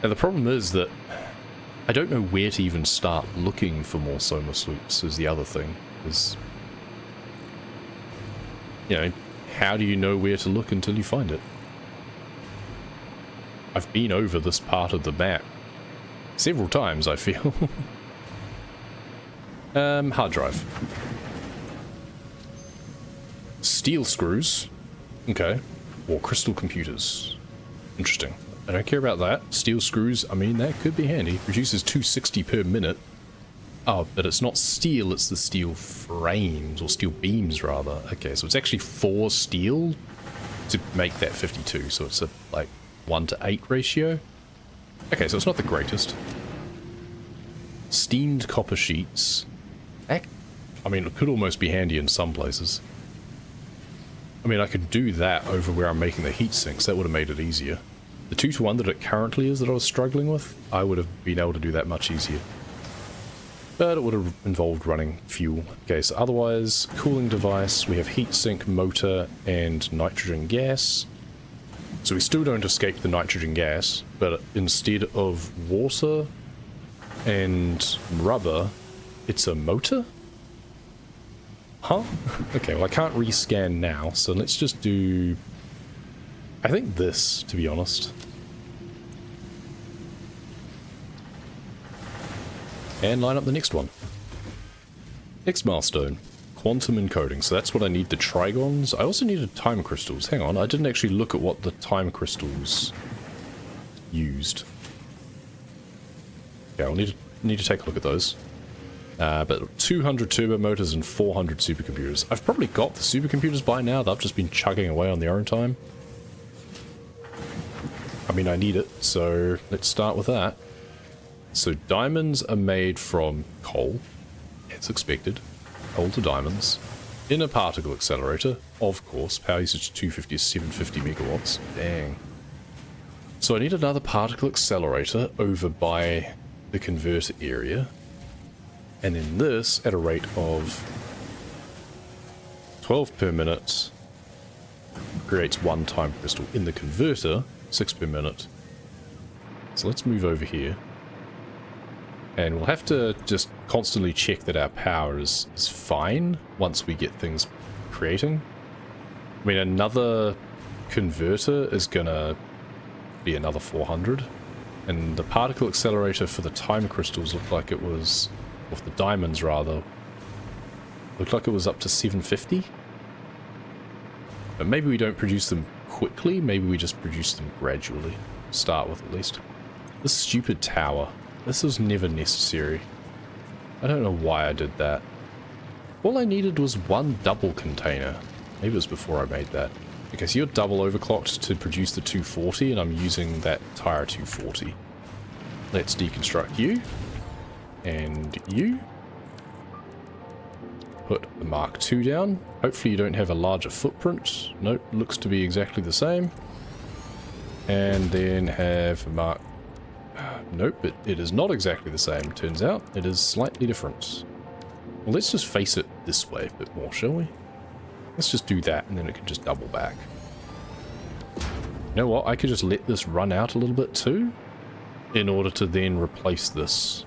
And the problem is that I don't know where to even start looking for more Somersloops is the other thing. Is, you know, how do you know where to look until you find it? I've been over this part of the map several times, I feel. Hard drive. Steel screws. Okay. Or crystal computers. Interesting. I don't care about that. Steel screws, I mean, that could be handy. Produces 260 per minute. Oh, but it's not steel, it's the steel frames, or steel beams, rather. Okay, so it's actually 4 steel to make that 52, so it's a, like, 1:8 ratio. Okay, so it's not the greatest. Steamed copper sheets. I mean, it could almost be handy in some places. I mean, I could do that over where I'm making the heat sinks. That would have made it easier. The 2-to-1 that it currently is that I was struggling with, I would have been able to do that much easier. But it would have involved running fuel. Okay, so otherwise, cooling device, we have heatsink, motor, and nitrogen gas. So we still don't escape the nitrogen gas, but instead of water and rubber, it's a motor? Huh? Okay, well I can't rescan now, so let's just do... I think this, to be honest. And line up the next one. Next milestone. Quantum encoding. So that's what I need, the trigons. I also needed time crystals. Hang on, I didn't actually look at what the time crystals used. Yeah, I'll need to take a look at those. But 200 turbo motors and 400 supercomputers. I've probably got the supercomputers by now. They've just been chugging away on their own time. I mean, I need it, so let's start with that. So diamonds are made from coal, as expected. Coal to diamonds. In a particle accelerator, of course. Power usage 250 to 750 megawatts. Dang. So I need another particle accelerator over by the converter area. And then this at a rate of 12 per minute creates 1 time crystal. In the converter, 6 per minute. So let's move over here. And we'll have to just constantly check that our power is fine once we get things creating. I mean, another converter is gonna be another 400. And the particle accelerator for the time crystals looked like it was, or for the diamonds rather, looked like it was up to 750. But maybe we don't produce them quickly, maybe we just produce them gradually. Start with, at least. This stupid tower. This was never necessary. I don't know why I did that. All I needed was 1 double container. Maybe it was before I made that. Okay, so you're double overclocked to produce the 240, and I'm using that entire 240. Let's deconstruct you. And you. Put the Mark II down. Hopefully you don't have a larger footprint. Nope, looks to be exactly the same. And then have a Mark... Nope, it is not exactly the same, turns out. It is slightly different. Well, let's just face it this way a bit more, shall we? Let's just do that, and then it can just double back. You know what? I could just let this run out a little bit too, in order to then replace this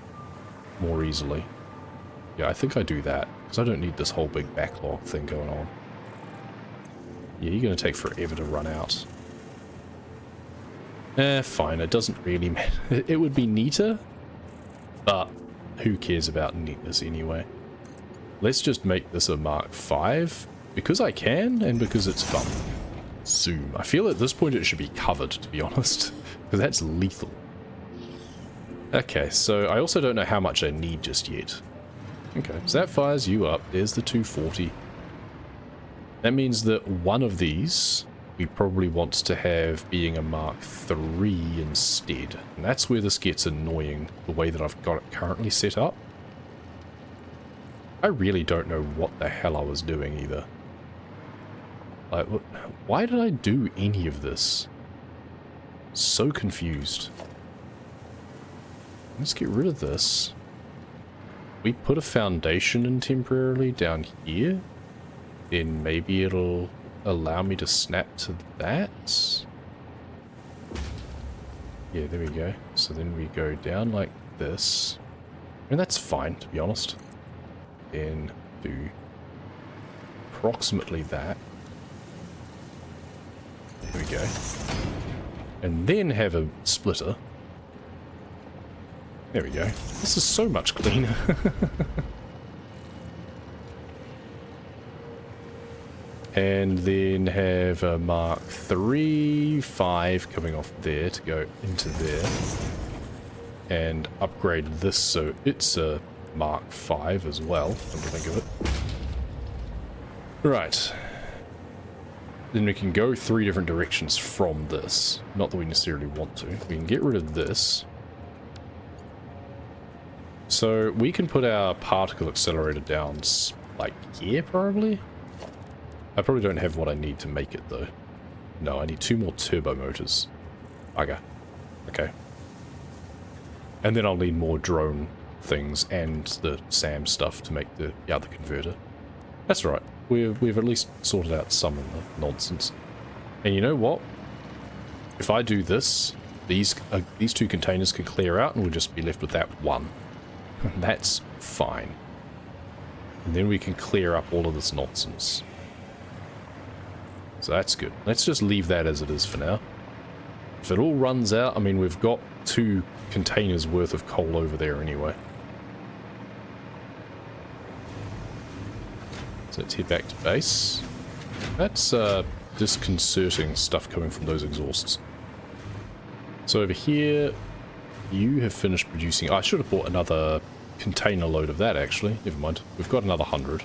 more easily. Yeah, I think I do that, because I don't need this whole big backlog thing going on. Yeah, you're going to take forever to run out. Fine, it doesn't really matter. It would be neater, but who cares about neatness anyway? Let's just make this a Mark V, because I can, and because it's fun. Zoom. I feel at this point it should be covered, to be honest, because that's lethal. Okay, so I also don't know how much I need just yet. Okay, so that fires you up. There's the 240. That means that one of these we probably want to have being a Mark III instead. And that's where this gets annoying, the way that I've got it currently set up. I really don't know what the hell I was doing either. Like, why did I do any of this? So confused. Let's get rid of this. We put a foundation in temporarily down here. Then maybe it'll allow me to snap to that. Yeah, there we go. So So then we go down like this. And that's fine, to be honest. Then do approximately that. There we go. And then have a splitter. There we go. This is so much cleaner. And then have a Mark 3, 5 coming off there to go into there. And upgrade this so it's a Mark 5 as well, come to think of it. Right. Then we can go 3 different directions from this. Not that we necessarily want to. We can get rid of this. So we can put our particle accelerator down like here, probably? I probably don't have what I need to make it, though. No, I need 2 more turbo motors. Okay. And then I'll need more drone things and the SAM stuff to make the other converter. That's right. We've at least sorted out some of the nonsense. And you know what? If I do this, these 2 containers can clear out and we'll just be left with that one. That's fine. And then we can clear up all of this nonsense. So that's good. Let's just leave that as it is for now. If it all runs out, I mean, we've got 2 containers worth of coal over there anyway. So let's head back to base. That's disconcerting stuff coming from those exhausts. So over here, you have finished producing... I should have bought another container load of that, actually. Never mind. We've got another 100.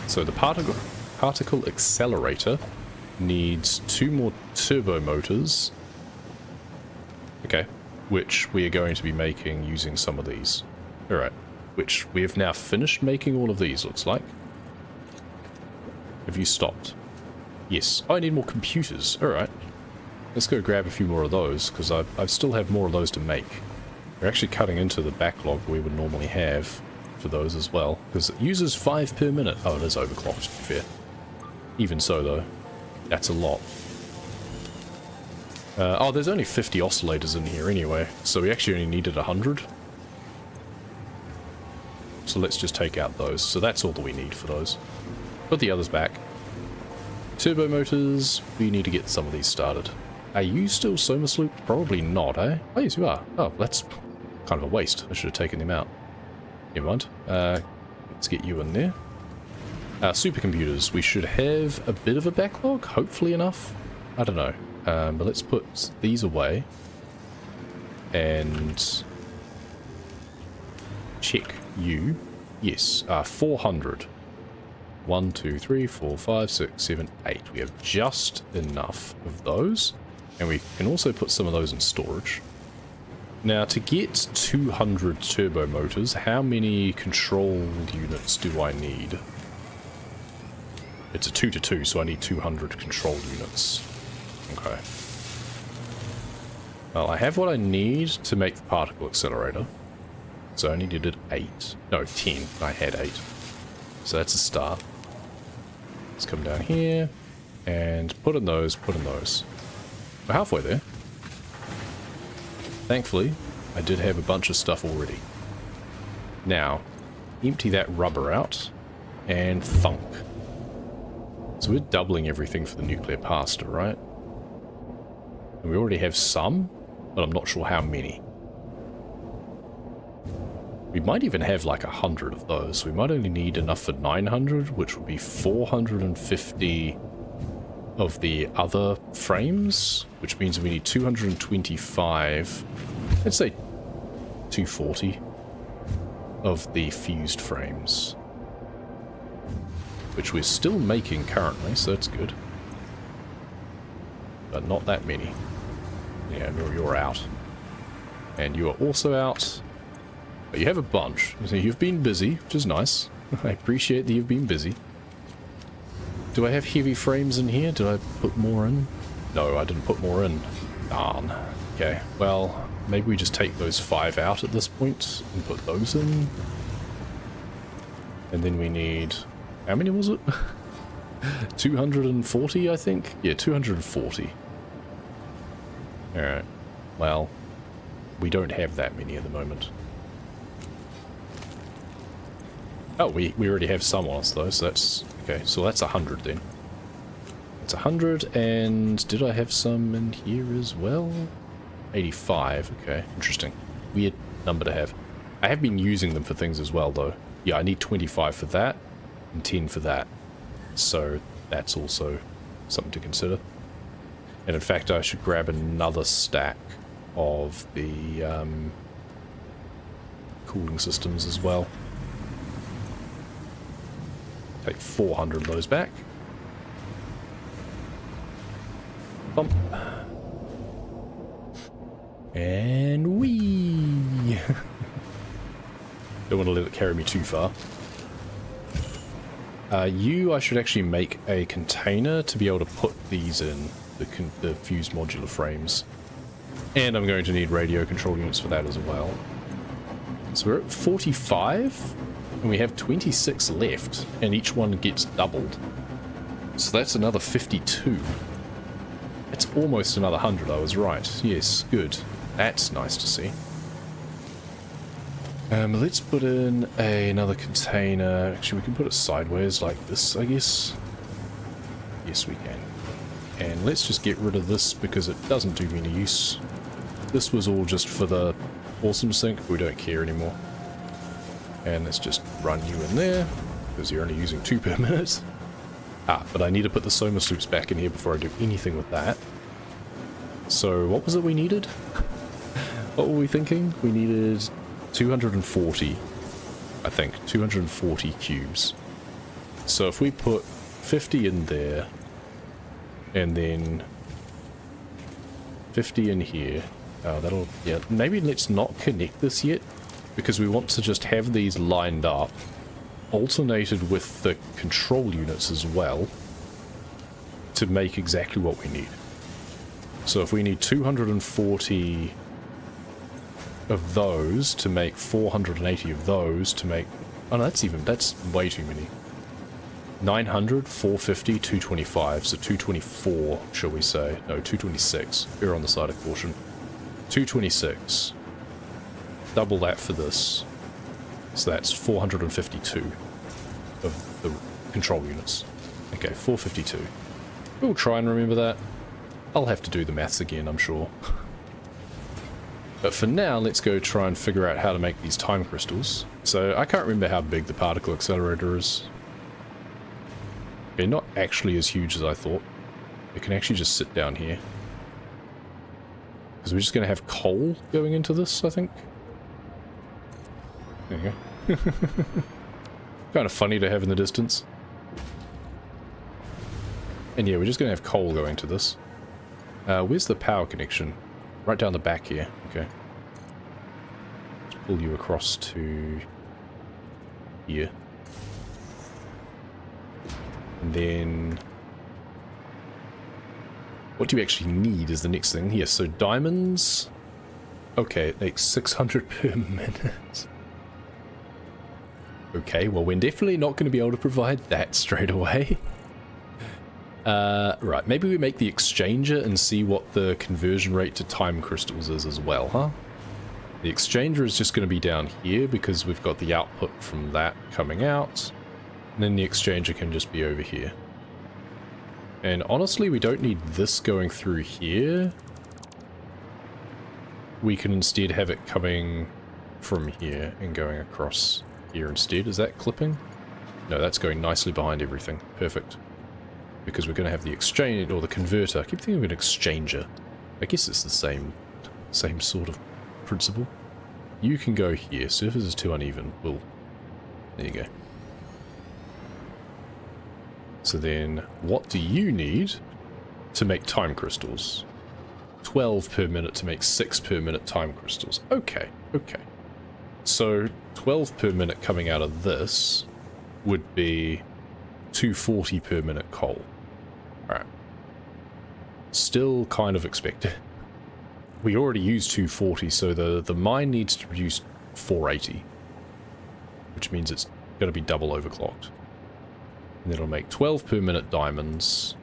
So the particle accelerator needs 2 more turbo motors. Okay. Which we are going to be making using some of these. Alright. Which we have now finished making all of these, looks like. Have you stopped? Yes. Oh, I need more computers. Alright. Let's go grab a few more of those, because I still have more of those to make. We're actually cutting into the backlog we would normally have for those as well, because it uses 5 per minute. Oh, it is overclocked, to be fair. Even so, though, that's a lot. Oh, there's only 50 oscillators in here anyway, so we actually only needed 100. So let's just take out those. So that's all that we need for those. Put the others back. Turbo motors, we need to get some of these started. Are you still Somersloops? Probably not, eh? Oh, yes, you are. Oh, that's kind of a waste. I should have taken them out. Never mind. Let's get you in there. Supercomputers. We should have a bit of a backlog, hopefully enough. I don't know. But let's put these away. And check you. Yes, 400. 1, 2, 3, 4, 5, 6, 7, 8. We have just enough of those. And we can also put some of those in storage. Now, to get 200 turbo motors, how many controlled units do I need? It's a 2 to 2, so I need 200 controlled units. Okay. Well, I have what I need to make the particle accelerator. So I only needed 8. No, 10. I had 8. So that's a start. Let's come down here and put in those, put in those. We're halfway there. Thankfully, I did have a bunch of stuff already. Now, empty that rubber out and thunk. So we're doubling everything for the nuclear pasta, right? And we already have some, but I'm not sure how many. We might even have like 100 of those. We might only need enough for 900, which would be 450 of the other frames, which means we need 225, let's say 240 of the fused frames, which we're still making currently, so that's good. But not that many. Yeah, you're out. And you are also out. But you have a bunch. So you've been busy, which is nice. I appreciate that you've been busy. Do I have heavy frames in here? Did I put more in? No, I didn't put more in. Darn. Okay, well, maybe we just take those 5 out at this point and put those in. And then we need... How many was it? 240, I think? Yeah, 240. Alright. Well, we don't have that many at the moment. Oh, we already have some on us though, so that's... Okay, so that's 100 then. It's 100, and did I have some in here as well? 85, okay, interesting. Weird number to have. I have been using them for things as well though. Yeah, I need 25 for that, and 10 for that. So that's also something to consider. And in fact, I should grab another stack of the cooling systems as well. Take 400 of those back. Bump. And whee! Don't want to let it carry me too far. I should actually make a container to be able to put these in, the fused modular frames. And I'm going to need radio control units for that as well. So we're at 45, and we have 26 left, and each one gets doubled. So that's another 52. That's almost another 100, I was right. Yes, good. That's nice to see. Let's put in another container. Actually, we can put it sideways like this, I guess. Yes, we can. And let's just get rid of this because it doesn't do me any use. This was all just for the awesome sink. We don't care anymore. And let's just run you in there because you're only using 2 per minute. Ah, but I need to put the Somersloops back in here before I do anything with that. So what was it we needed? What were we thinking? We needed 240, I think, 240 cubes. So if we put 50 in there, and then 50 in here, that'll, yeah, maybe let's not connect this yet, because we want to just have these lined up, alternated with the control units as well, to make exactly what we need. So if we need 240 of those to make 480 of those to make... Oh no, that's way too many. 900, 450, 225, so 224, shall we say. No, 226. We're on the side of caution. 226. Double that for this. So that's 452 of the control units. Okay, 452. We'll try and remember that. I'll have to do the maths again, I'm sure. But for now, let's go try and figure out how to make these time crystals. So I can't remember how big the particle accelerator is. Okay, not actually as huge as I thought. It can actually just sit down here. Because we're just going to have coal going into this, I think. There you go. Kind of funny to have in the distance. And yeah, we're just going to have coal going to this. Where's the power connection? Right down the back here. Okay. Let's pull you across to here. And then... what do you actually need is the next thing. Here, so diamonds... okay, it makes 600 per minute. Okay, well we're definitely not going to be able to provide that straight away. Right, maybe we make the exchanger and see what the conversion rate to time crystals is as well, huh? The exchanger is just going to be down here because we've got the output from that coming out. And then the exchanger can just be over here. And honestly, we don't need this going through here. We can instead have it coming from here and going across here instead. Is that clipping? No, that's going nicely behind everything. Perfect. Because we're going to have the exchange, or the converter. I keep thinking of an exchanger. I guess it's the same sort of principle. You can go here. Surface is too uneven. Well, there you go. So then, what do you need to make time crystals? 12 per minute to make 6 per minute time crystals. Okay, okay. So, 12 per minute coming out of this would be 240 per minute coal. Alright. Still kind of expected. We already used 240, so the mine needs to produce 480. Which means it's going to be double overclocked. And it'll make 12 per minute diamonds.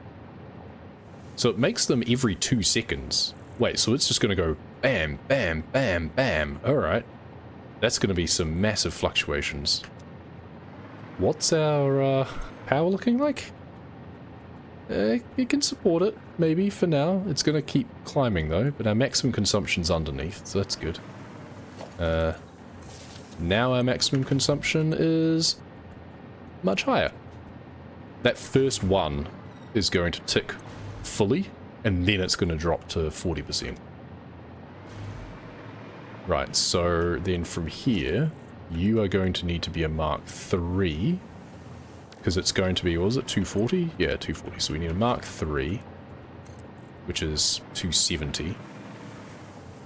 So it makes them every 2 seconds. Wait, so it's just going to go Bam, bam, bam, bam. Alright. That's going to be some massive fluctuations. What's our power looking like? It can support it, maybe, for now. It's going to keep climbing, though, but our maximum consumption's underneath, so that's good. Now our maximum consumption is much higher. That first one is going to tick fully, and then it's going to drop to 40%. Right, so then from here, you are going to need to be a Mark III, because it's going to be, what was it, 240? Yeah, 240. So we need a Mark III, which is 270,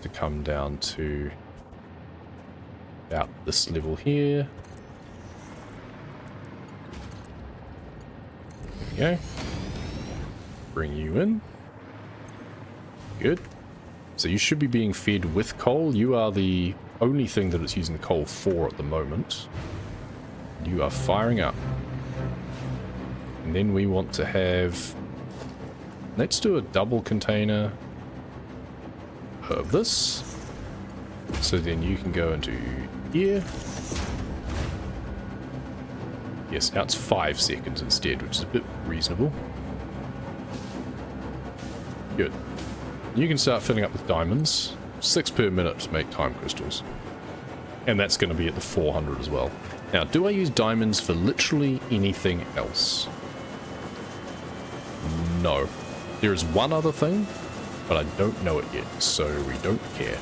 to come down to about this level here. There we go. Bring you in. Good. So you should be being fed with coal. You are the only thing that it's using the coal for at the moment. You are firing up. And then we want to have... Let's do a double container of this. So then you can go into here. Yes, now it's 5 seconds instead, which is a bit reasonable. Good. You can start filling up with diamonds. 6 per minute to make time crystals. And that's going to be at the 400 as well. Now, do I use diamonds for literally anything else? No. There is one other thing, but I don't know it yet, so we don't care.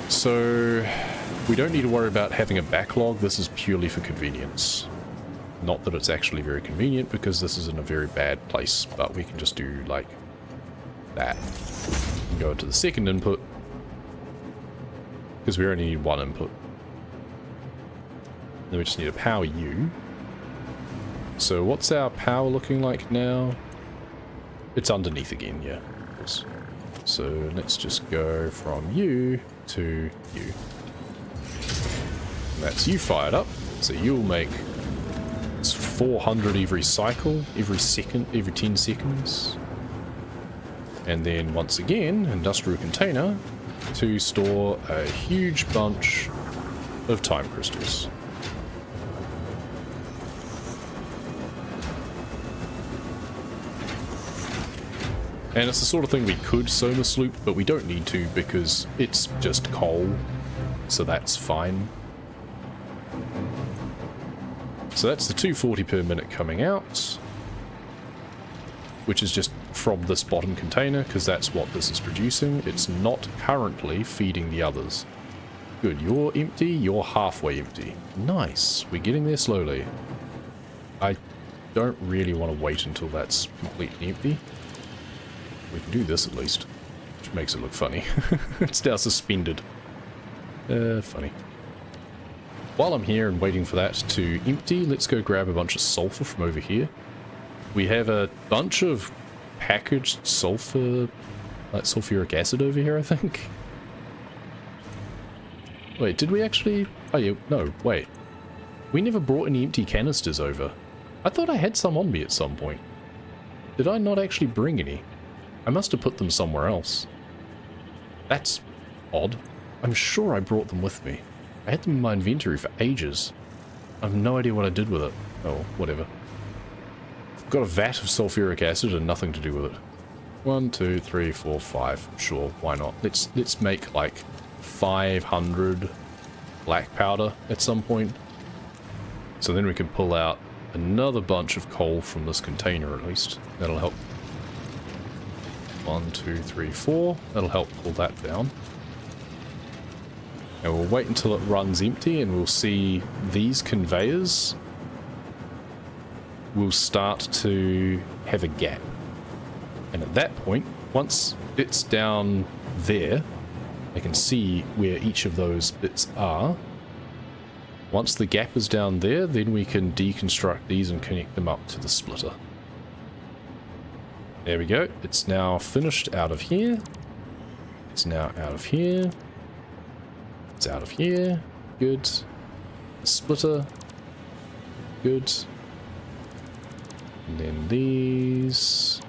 So, we don't need to worry about having a backlog. This is purely for convenience. Not that it's actually very convenient, because this is in a very bad place, but we can just do, like, that. And go into the second input, because we only need one input. Then we just need to power you. So what's our power looking like now? It's underneath again, yeah, of course. So let's just go from you to you. And that's you fired up, so you'll make 400 every cycle, every second, every 10 seconds. And then once again, industrial container to store a huge bunch of time crystals. And it's the sort of thing we could Somersloop, but we don't need to because it's just coal, so that's fine. So that's the 240 per minute coming out, which is just from this bottom container, because that's what this is producing. It's not currently feeding the others. Good, you're empty, you're halfway empty. Nice, we're getting there slowly. I don't really want to wait until that's completely empty. We can do this at least, which makes it look funny. It's now suspended. Funny. While I'm here and waiting for that to empty, let's go grab a bunch of sulfur from over here. We have a bunch of packaged sulfur, like sulfuric acid over here, I think. Wait, did we actually... Oh yeah, no, wait. We never brought any empty canisters over. I thought I had some on me at some point. Did I not actually bring any? I must have put them somewhere else. That's odd. I'm sure I brought them with me. I had them in my inventory for ages. I have no idea what I did with it. Oh, whatever. I've got a vat of sulfuric acid and nothing to do with it. 1, 2, 3, 4, 5. Sure, why not? Let's make like 500 black powder at some point. So then we can pull out another bunch of coal from this container at least. That'll help. 1, 2, 3, 4. That'll help pull that down. And we'll wait until it runs empty and we'll see these conveyors will start to have a gap. And at that point, once it's down there, I can see where each of those bits are. Once the gap is down there, then we can deconstruct these and connect them up to the splitter. There we go. It's now finished out of here. It's now out of here. It's out of here. Good. The splitter. Good. And then these.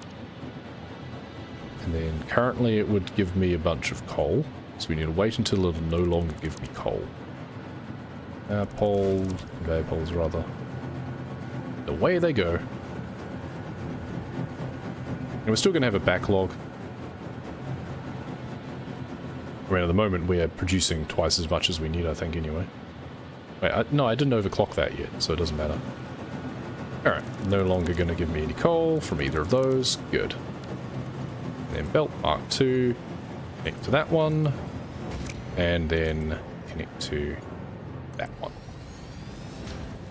And then currently it would give me a bunch of coal. So we need to wait until it'll no longer give me coal. Conveyor poles rather. Away they go. And we're still going to have a backlog. I mean, at the moment we're producing twice as much as we need, I think, anyway. Wait, no, I didn't overclock that yet, so it doesn't matter. Alright, no longer going to give me any coal from either of those. Good. And then belt Mark II. Connect to that one. And then connect to that one.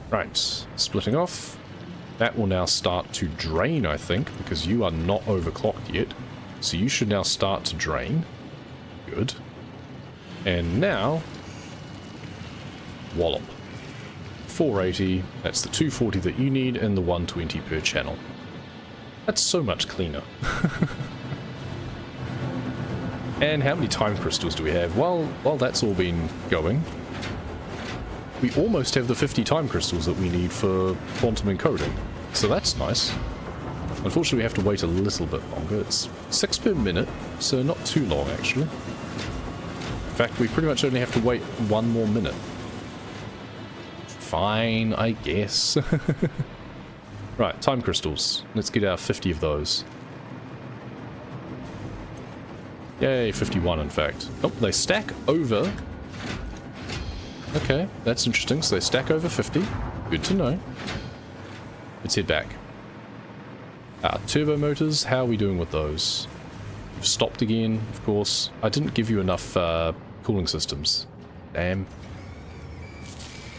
Right, splitting off. That will now start to drain, I think, because you are not overclocked yet. So you should now start to drain. Good. And now, wallop. 480, that's the 240 that you need, and the 120 per channel. That's so much cleaner. And how many time crystals do we have? Well, while that's all been going, we almost have the 50 time crystals that we need for quantum encoding. So that's nice. Unfortunately, we have to wait a little bit longer. It's 6 per minute, so not too long, actually. In fact, we pretty much only have to wait 1 more minute. Fine, I guess. Right, time crystals. Let's get our 50 of those. Yay, 51 in fact. Oh, they stack over. Okay, that's interesting. So they stack over 50. Good to know. Let's head back. Turbo motors, how are we doing with those? We've stopped again, of course. I didn't give you enough cooling systems. Damn.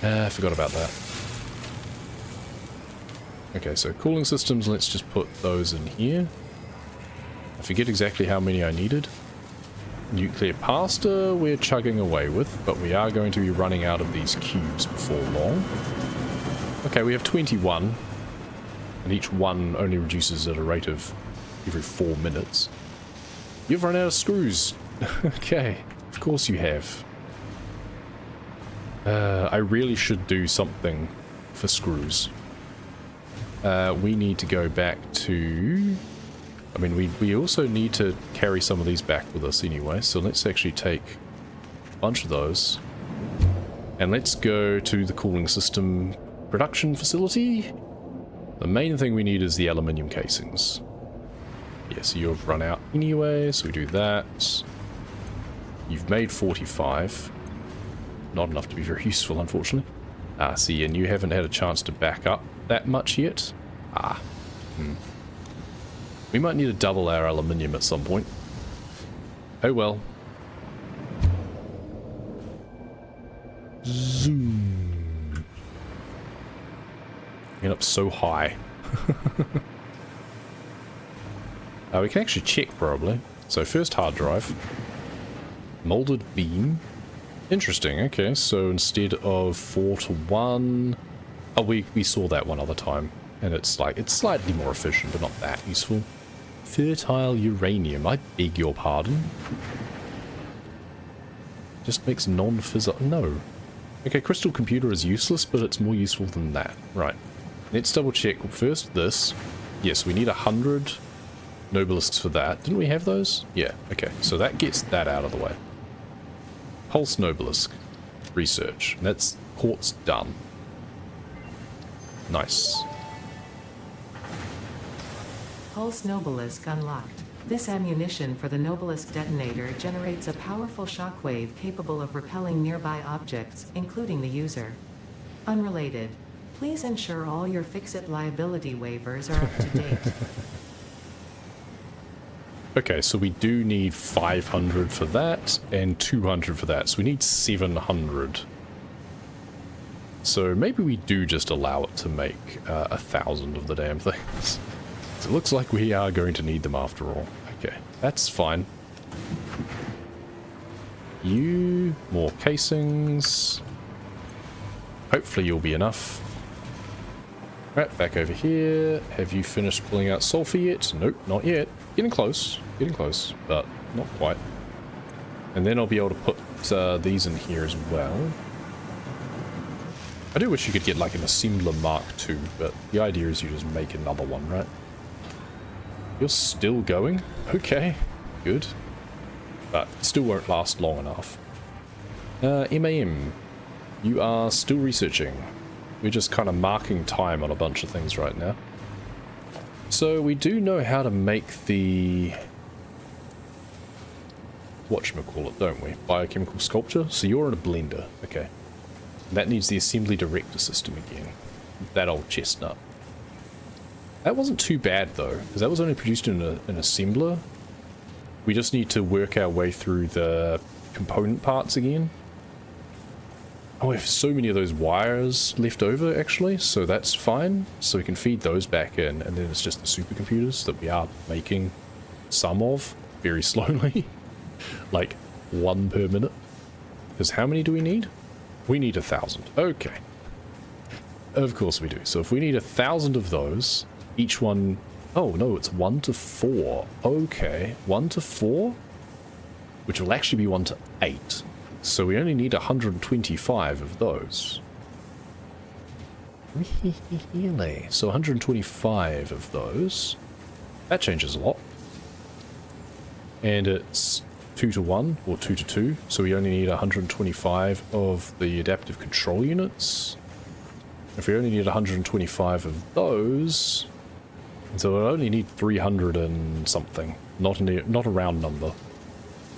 I forgot about that. Okay, so cooling systems, let's just put those in here. I forget exactly how many I needed. Nuclear pasta we're chugging away with, but we are going to be running out of these cubes before long. Okay, we have 21, and each one only reduces at a rate of every 4 minutes. You've run out of screws. Okay, of course you have. I really should do something for screws. We need to go back to... I mean, we also need to carry some of these back with us anyway, so let's actually take a bunch of those. And let's go to the cooling system production facility. The main thing we need is the aluminium casings. Yeah, so you've run out anyway, so we do that. You've made 45. Not enough to be very useful, unfortunately. See, and you haven't had a chance to back up that much yet. We might need to double our aluminium at some point. Oh well. Zoom. Get up so high. We can actually check probably. So first hard drive. Molded beam. Interesting, okay, so instead of 4 to 1... Oh, we saw that one other time. And it's like, it's slightly more efficient, but not that useful. Fertile uranium, I beg your pardon. Just makes non-fissile... No. Okay, crystal computer is useless, but it's more useful than that. Right. Let's double check. First this. Yes, we need 100 nobelisks for that. Didn't we have those? Yeah, okay. So that gets that out of the way. Pulse nobelisk. Research. That's quartz done. Nice. Pulse Nobelisk unlocked. This ammunition for the Nobelisk detonator generates a powerful shockwave capable of repelling nearby objects, including the user. Unrelated. Please ensure all your Fix-It liability waivers are up to date. Okay, so we do need 500 for that, and 200 for that, so we need 700. So maybe we do just allow it to make 1,000 of the damn things. It looks like we are going to need them after all. Okay, that's fine. You, more casings. Hopefully you'll be enough. Right, back over here. Have you finished pulling out sulfur yet? Nope, not yet. Getting close, but not quite. And then I'll be able to put these in here as well. I do wish you could get like an assembler Mark II, but the idea is you just make another one, right? You're still going? Okay, good. But still won't last long enough. MAM, you are still researching. We're just kind of marking time on a bunch of things right now. So we do know how to make the... whatchamacallit, don't we? Biochemical sculpture. So you're in a blender. Okay. That needs the assembly director system again. That old chestnut. That wasn't too bad though, because that was only produced in an assembler. We just need to work our way through the component parts again. Oh, we have so many of those wires left over actually, so that's fine. So we can feed those back in, and then it's just the supercomputers that we are making some of, very slowly. Like 1 per minute. Because how many do we need? We need 1,000. Okay. Of course we do. So if we need 1,000 of those, each one... Oh no, it's 1 to 4. Okay, 1 to 4? Which will actually be 1 to 8. So we only need 125 of those. Really? So 125 of those. That changes a lot. And it's 2 to 1 or 2 to 2. So we only need 125 of the adaptive control units. If we only need 125 of those, so we'll only need 300 and something. Not a round number.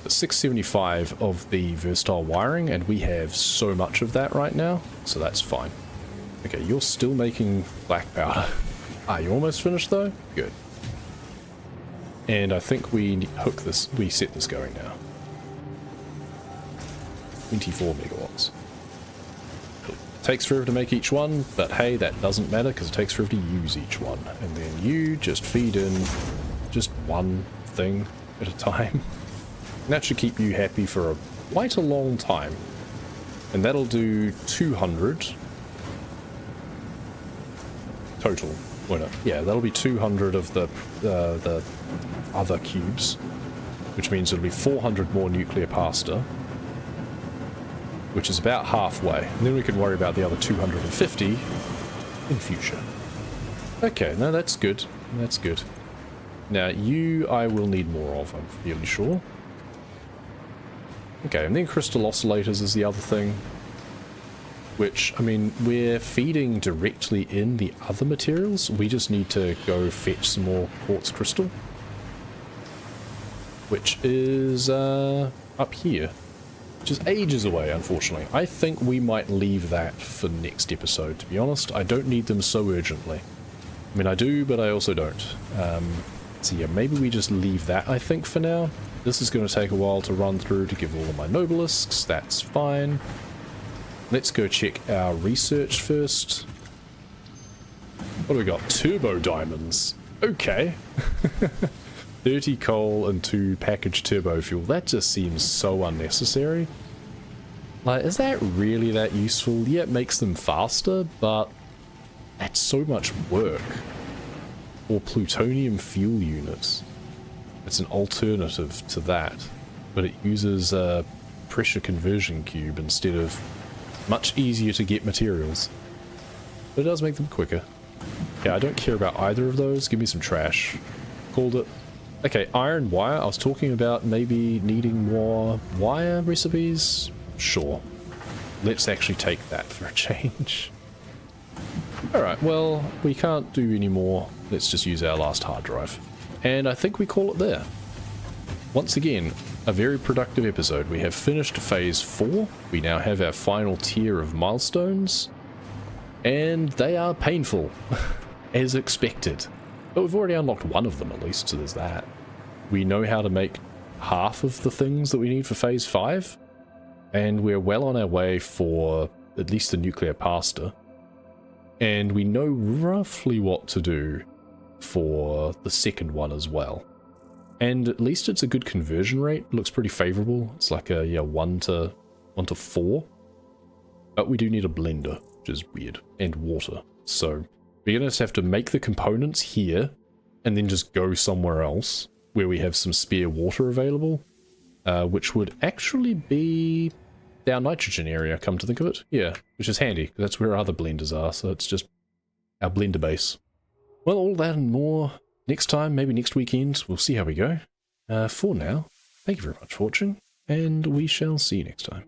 675 of the versatile wiring, and we have so much of that right now, so that's fine. Okay, you're still making black powder. Ah, you almost finished though? Good. And I think we hook this, we set this going now. 24 megawatts. It takes forever to make each one, but hey, that doesn't matter because it takes forever to use each one. And then you just feed in just one thing at a time. And that should keep you happy for quite a long time. And that'll do 200 total, won't it? Yeah, that'll be 200 of the other cubes, which means it'll be 400 more nuclear pasta, which is about halfway. And then we can worry about the other 250 in future. Okay, no, that's good. That's good. Now, you I will need more of, I'm fairly sure. Okay, and then crystal oscillators is the other thing. Which, I mean, we're feeding directly in the other materials. We just need to go fetch some more quartz crystal. Which is up here. Which is ages away, unfortunately. I think we might leave that for next episode, to be honest. I don't need them so urgently. I mean, I do, but I also don't. So yeah, maybe we just leave that, I think, for now. This is going to take a while to run through to give all of my nobelisks. That's fine. Let's go check our research first. What do we got? Turbo diamonds. Okay. 30 coal and 2 packaged turbo fuel. That just seems so unnecessary. Like, is that really that useful? Yeah, it makes them faster, but that's so much work. Or plutonium fuel units. It's an alternative to that, but it uses a pressure conversion cube instead of much easier to get materials. But it does make them quicker. Yeah, I don't care about either of those. Give me some trash. Called it. Okay, iron wire. I was talking about maybe needing more wire recipes. Sure. Let's actually take that for a change. Alright, well, we can't do any more. Let's just use our last hard drive. And I think we call it there. Once again, a very productive episode. We have finished phase 4. We now have our final tier of milestones. And they are painful, as expected. But we've already unlocked one of them at least, so there's that. We know how to make half of the things that we need for phase 5. And we're well on our way for at least the nuclear pasta. And we know roughly what to do for the second one as well. And at least it's a good conversion rate. It looks pretty favorable. It's like a 1 to 4. But we do need a blender, which is weird, and water. So we're going to have to make the components here and then just go somewhere else where we have some spare water available, which would actually be our nitrogen area, come to think of it. Yeah, which is handy, because that's where our other blenders are, so it's just our blender base. Well, all that and more next time, maybe next weekend, we'll see how we go. For now, thank you very much for watching, and we shall see you next time.